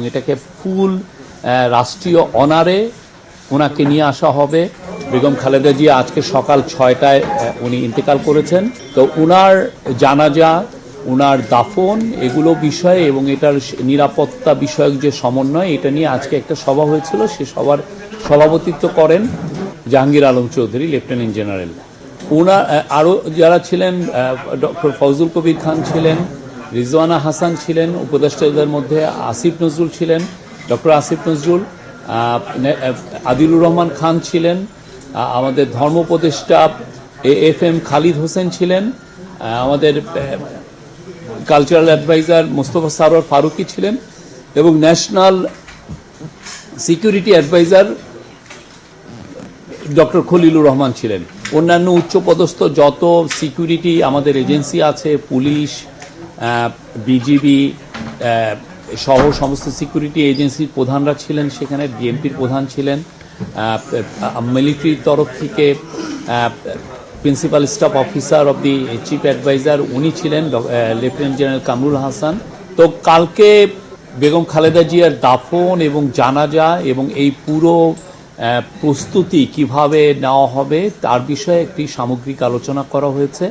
এটাকে ফুল রাষ্ট্রীয় অনারে ওনাকে নিয়ে আসা হবে। বেগম খালেদা জিয়া আজকে সকাল 6টায় উনি ইন্তেকাল করেছেন। তো উনার জানাজা, উনার দাফন এগুলো বিষয়ে এবং এটার নিরাপত্তা বিষয়ক যে সমন্বয়, এটা নিয়ে আজকে একটা সভা হয়েছিল। সে সভার সভাপতিত্ব করেন জাহাঙ্গীর আলম চৌধুরী, লেফটেন্যান্ট জেনারেল। ওনার আরও যারা ছিলেন, ডক্টর ফজলুল কবির খান ছিলেন, রিজওয়ানা হাসান ছিলেন, উপদেষ্টাদের মধ্যে আসিফ নজরুল ছিলেন, ডক্টর আসিফ নজরুল, আদিলুর রহমান খান ছিলেন, আমাদের ধর্ম উপদেষ্টা FM খালিদ হোসেন ছিলেন, আমাদের কালচারাল অ্যাডভাইজার মোস্তফা সারোয়ার ফারুকি ছিলেন এবং national security adviser doctor Khalilur Rahman ছিলেন। অন্যান্য উচ্চপদস্থ যত সিকিউরিটি আমাদের এজেন্সি আছে, পুলিশ, বিজিবি সহ সমস্ত সিকিউরিটি এজেন্সির প্রধানরা ছিলেন সেখানে। বিএনপির প্রধান ছিলেন, মিলিটারির তরফ থেকে principal staff officer of the chief adviser উনি ছিলেন লেফটেন্যান্ট জেনারেল কামরুল হাসান। তো কালকে বেগম খালেদা জিয়ার দাফন এবং জানাজা এবং এই পুরো প্রস্তুতি কিভাবে নেওয়া হবে তার বিষয়ে একটি সামগ্রিক আলোচনা করা হয়েছে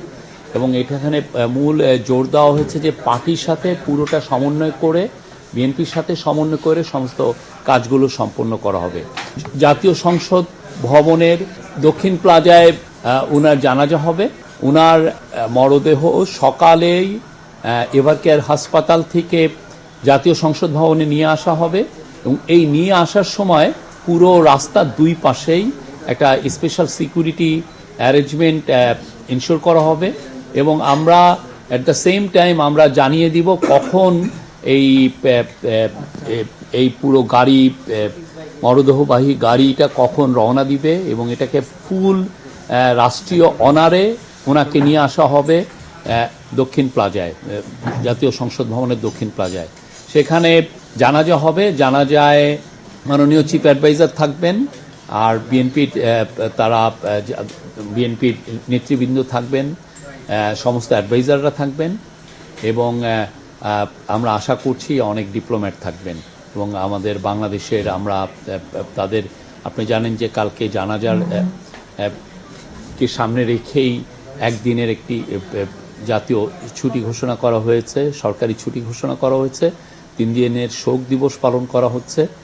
এবং এখানে মূল জোর দেওয়া হয়েছে যে পার্টির সাথে পুরোটা সমন্বয় করে, বিএনপির সাথে সমন্বয় করে সমস্ত কাজগুলো সম্পন্ন করা হবে। জাতীয় সংসদ ভবনের দক্ষিণ প্লাজায় ওনার জানাজা হবে। ওনার মরদেহ সকালেই এভারকেয়ার হাসপাতাল থেকে জাতীয় সংসদ ভবনে নিয়ে আসা হবে এবং এই নিয়ে আসার সময় পুরো রাস্তার দুই পাশেই একটা স্পেশাল সিকিউরিটি অ্যারেঞ্জমেন্ট ইনশিওর করা হবে এবং আমরা অ্যাট দ্য সেম টাইম আমরা জানিয়ে দিব কখন এই পুরো গাড়ি, মরদেহবাহী গাড়িটা কখন রওনা দিবে এবং এটাকে ফুল রাষ্ট্রীয় অনারে ওনাকে নিয়ে আসা হবে দক্ষিণ প্লাজায়, জাতীয় সংসদ ভবনের দক্ষিণ প্লাজায়। সেখানে জানাজা হবে। জানাজায় মাননীয় চিফ অ্যাডভাইজার থাকবেন আর বিএনপির নেতৃবৃন্দ থাকবেন, সমস্ত অ্যাডভাইজাররা থাকবেন এবং আমরা আশা করছি অনেক ডিপ্লোম্যাট থাকবেন এবং আমাদের বাংলাদেশের তাদের আপনি জানেন যে কালকে জানাজার কে সামনে রেখেই একদিনের একটি জাতীয় ছুটি ঘোষণা করা হয়েছে, সরকারি ছুটি ঘোষণা করা হয়েছে। 3 দিনের শোক দিবস পালন করা হচ্ছে।